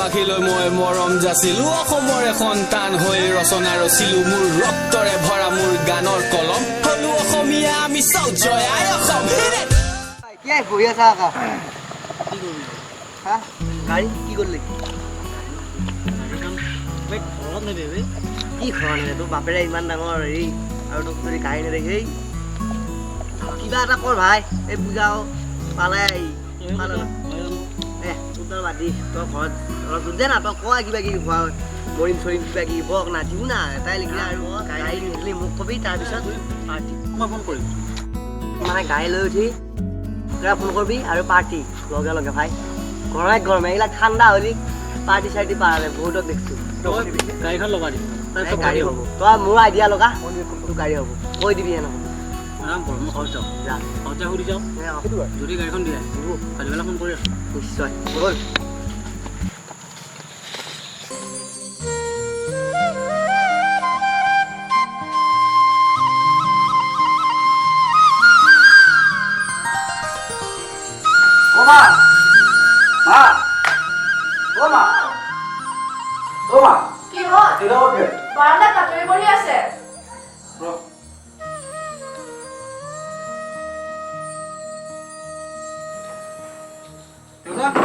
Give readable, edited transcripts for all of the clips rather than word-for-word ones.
আখিলৈ মই মৰম যাচিলো অসমৰ সন্তান হৈ ৰচনা ৰচিলো মোৰ ৰক্তৰে ভৰা মোৰ গানৰ কলম হলো অসমীয়া আমি চাও জয় আই অসম কি বহি আছা আকা কি কৰিবি হা গাড়ী কি কৰিলি ঘৰত নেদেবি কি ঘৰত নেদে তোৰ বাপেৰে ইমান ডাঙৰ হেৰি আৰু তোক যদি গাড়ী নেদেখি কিবা এটা কৰ ভাই এই বুজাও পালাই তোৰ বাদি তই ঘৰত অলপ দে না তই কয় কিবা কিবি খোৱা মৰিম চৰিম কিবা কিবি বক নাজিও না এটাই লিখিলে আৰু গাড়ী নিদিলি মোক কবি তাৰপিছত পাৰ্টি মই ফোন কৰিম মানে গাড়ী লৈ উঠি তই ফোন কৰিবি আৰু পাৰ্টি লগে লগে ভাই গৰমে গৰমে এইবিলাক ঠাণ্ডা হ'লি পাৰ্টি চাৰ্টি পাৰালে বহুতক দেখিছোঁ গাড়ীখন লগাই দিম গাড়ী হ'ব তই মোৰ আইডিয়া লগা তোৰ গাড়ী হ'ব কৈ দিবি এনেকৈ আৰাম কৰ মই ঘৰত যাওঁ ঘৰত যাই সুধি যাওঁ যদি গাড়ীখন দিয়ে কালিবেলা ফোন কৰি আছোঁ নিশ্চয় ব'ল কি হ'ল বাৰান্দাত বাতৰি পঢ়ি আছে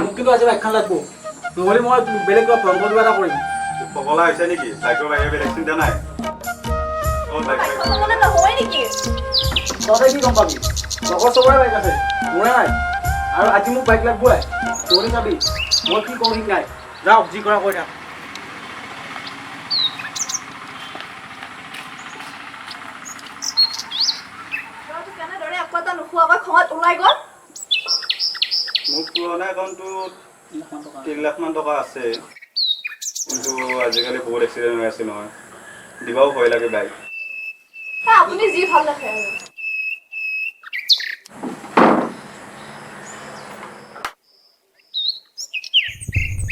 মোক কিন্তু আজি বাইকখন লাগিব নহ'লে মই বেলেগ কিবা প্ৰব্লেম কিবা এটা কৰিম পগলা হৈছে নেকি বাইকৰ বাহিৰে বেলেগ চিন্তা নাই মানে নহয় নেকি তহঁতে কি গম পাবি লগৰ চবৰে বাইক আছে মোৰে নাই আৰু আজি মোক বাইক লাগিবই তহঁতে চাবি মই কি কৰোঁ ঠিক নাই যাওক যি কৰা কৰি থাক কেনেদৰে আকৌ এটা নোখোৱাকৈ খঙত ওলাই গ'ল মোৰ পুৰণা একাউণ্টটোত 3 লাখ মান টকা আছে কিন্তু আজিকালি বহুত এক্সিডেণ্ট হৈ আছে নহয় দিবাও ভয় লাগে বাইক আপুনি যি ভাল দেখে আৰু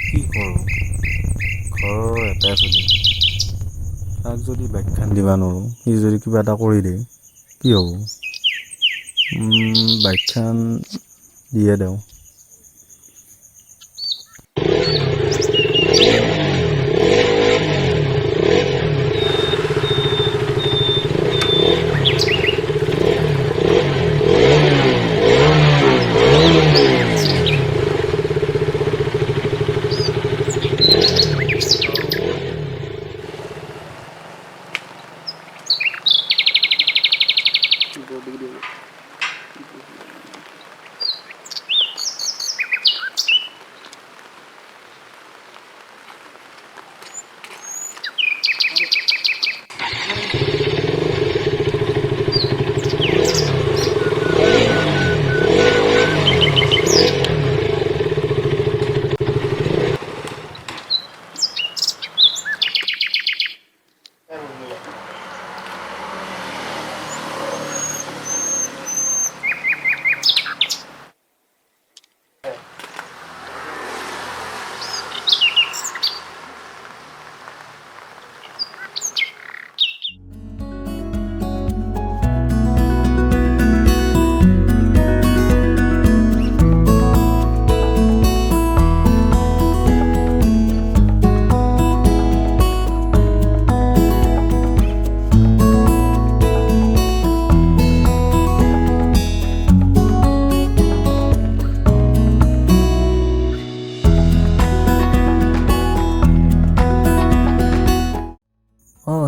কি কৰোঁ ঘৰৰ এটাই চলি তাক যদি বাইকখন দিবা নোৱাৰোঁ সি যদি কিবা এটা কৰি দিয়ে কি হ'ব বাইকখন দিয়ে দিওঁ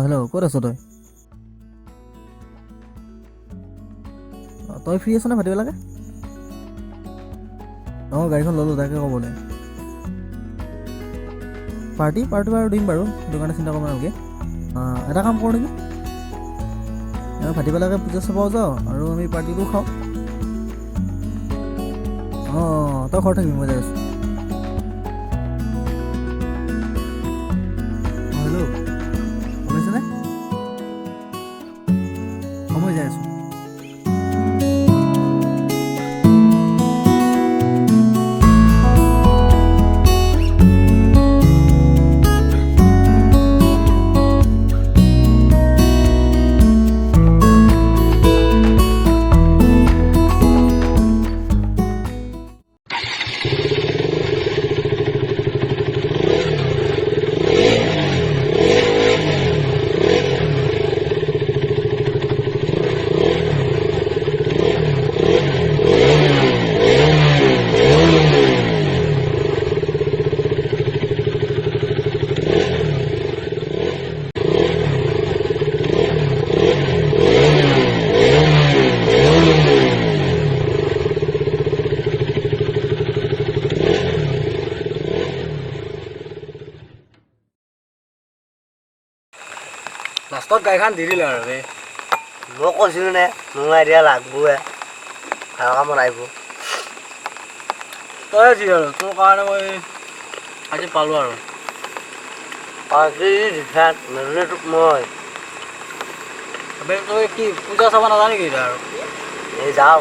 হেল্ল' ক'ত আছ তই ফ্ৰী আছ নে ভাতিব লাগে গাড়ীখন ল'লোঁ তাকে ক'বলৈ পাৰ্টি বাৰু দিম বাৰু সেইটো কাৰণে চিন্তা কৰিব নালাগে এটা কাম কৰোঁ নেকি ভাতিব লাগে পূজা চাব যাওঁ আৰু আমি পাৰ্টিটো খাওঁ তই ঘৰত থাকিবি মই যাই আছোঁ হেল্ল' শুনিছেনে মই যাই আছোঁ লাষ্টত গাড়ীখন দি দিলে আৰু ৰে মই কৈছিলোঁ নে নোঙাই দিয়া লাগবই ভাল কামত আহিব তই যি আৰু তোৰ কাৰণে মই আজি পালোঁ আৰু আজি দিছাত নদীলে তোক মই তই কি পূজা চাব নাজানো নেকি এতিয়া আৰু এই যাওঁ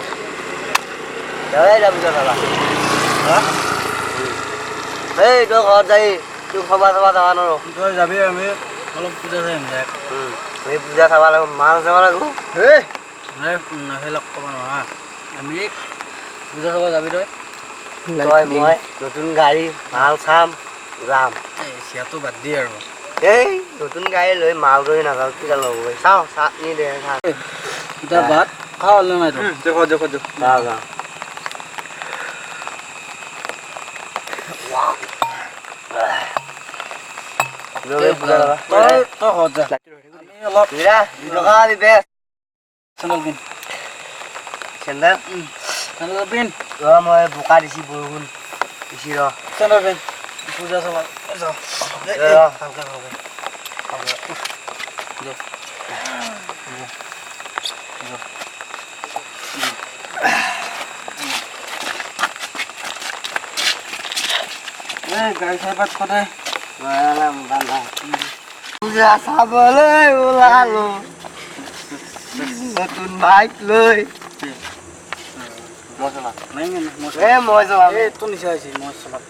যাওঁৱে যা পূজা চাবা এই তই ঘৰত যাই তোক খবা চাবা যাবা নোৱাৰো তই যাবি আমি অলপ পূজা চাই আহিম দে আমি পূজা চাবা লাগিব মাছ চাব লাগিব সেইবিলাক ক'ব নহয় আমি পূজা চাব যাবি তই তই মই নতুন গাড়ী মাল চাম যাম এই চিয়াটো বাদ দি আৰু এই নতুন গাড়ী লৈ মাল ধৰি নাযাওঁ কিটা ল'ব চাওঁ চাটনি দে চাহ এতিয়া ভাত খাওঁ হ'লে নাই তোৰ দেখুৱা যাওঁ যাওঁ তই ঘৰত যা আমি অলপ চেণ্ডেল পিন্ধ চেণ্ডেল চেণ্ডেল পিন্ধ মই বোকা দিছি বৰষুণ দিছি ৰ চেণ্ডেল পিন্ধ পূজা চাব যাওঁ ভালকৈ গাড়ী চাই পাত সদায় পূজা চাবলৈ ওলালো নতুন বাইক লৈ মই চলাম মই চলাম এইটো নিচা হৈছে মই চলাম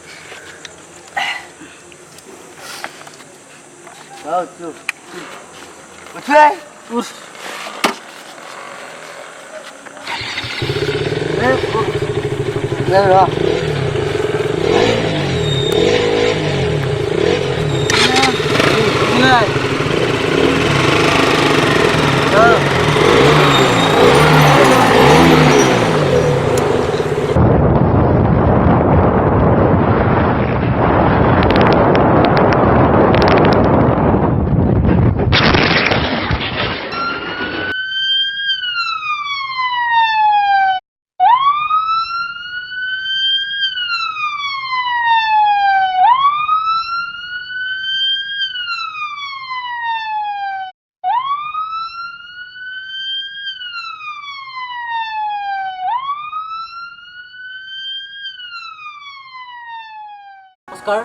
নমস্কাৰ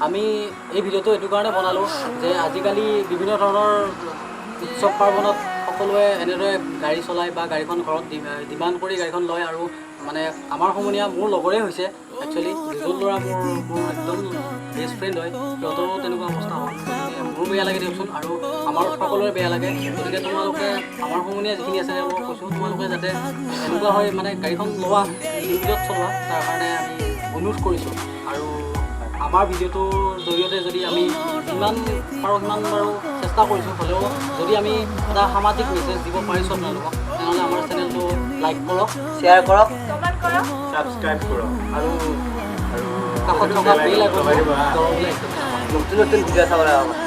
আমি এই ভিডিঅ'টো এইটো কাৰণে বনালোঁ যে আজিকালি বিভিন্ন ধৰণৰ উৎসৱ পাৰ্বণত সকলোৱে এনেদৰে গাড়ী চলায় বা গাড়ীখন ঘৰত ডিমাণ্ড কৰি গাড়ীখন লয় আৰু মানে আমাৰ সমনীয়া মোৰ লগৰে হৈছে একচুৱেলি দুজন ল'ৰা মোৰ একদম বেষ্ট ফ্ৰেণ্ড হয় সিহঁতৰো তেনেকুৱা অৱস্থা হয় মোৰো বেয়া লাগে দিয়কচোন আৰু আমাৰ সকলোৰে বেয়া লাগে গতিকে তোমালোকে আমাৰ সমনীয়া যিখিনি আছে মই কৈছোঁ তোমালোকে যাতে এনেকুৱা হয় মানে গাড়ীখন লোৱা লিমিটত চলোৱা তাৰ কাৰণে আমি অনুৰোধ কৰিছোঁ আৰু আমাৰ ভিডিঅ'টোৰ জৰিয়তে যদি আমি যিমান পাৰোঁ সিমান বাৰু চেষ্টা কৰিছোঁ হ'লেও যদি আমি এটা সামাজিক মেছেজ দিব পাৰিছোঁ আপোনালোকক তেনেহ'লে আমাৰ চেনেলটো লাইক কৰক শ্বেয়াৰ কৰক কমেণ্ট কৰক ছাবস্ক্ৰাইব কৰক আৰু কাষত থকা বেল আইকনটো দবাই দিব নতুন নতুন ভিডিঅ' চাবলৈ